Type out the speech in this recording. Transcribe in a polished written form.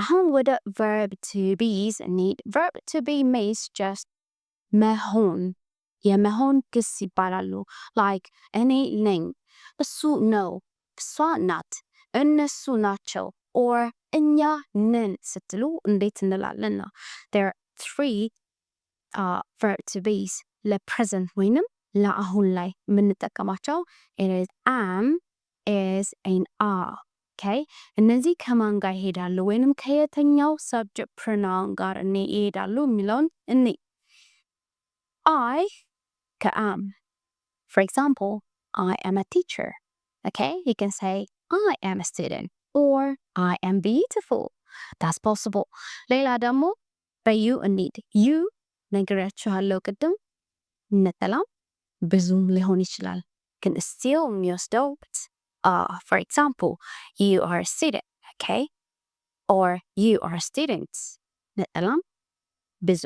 አሁን ወደ verb to be's እንሂድ። verb to be means just መሆን የመሆን ግስ ይባላሉ። like እኔ ነኝ፣ እሱ ነው፣ እሷ ናት፣ እነሱ ናቸው or እኛ ነን ስትሉ እንዴት እንላለን ነው። there are three verb to be's ለpresent ወይንም ለአሁን ላይ የምንጠቀማቸው it is am, is and are. okay እነዚህ ከማን ጋር ይሄዳሉ ወይንም ከየትኛው subject pronoun ጋር ይሄዳሉ የሚለውን እኔ I ከam. For example, I am a teacher. Okay, you can say I am a student or I am beautiful. That's possible. ሌላ ደግሞ በዩ እንሂድ። you ነግሬያችኋለሁ ቅድም ነጠላም ብዙም ሊሆን ይችላል ግን still የሚወስደው for example, you are a student, okay? or you are students ነጠላም ብዙ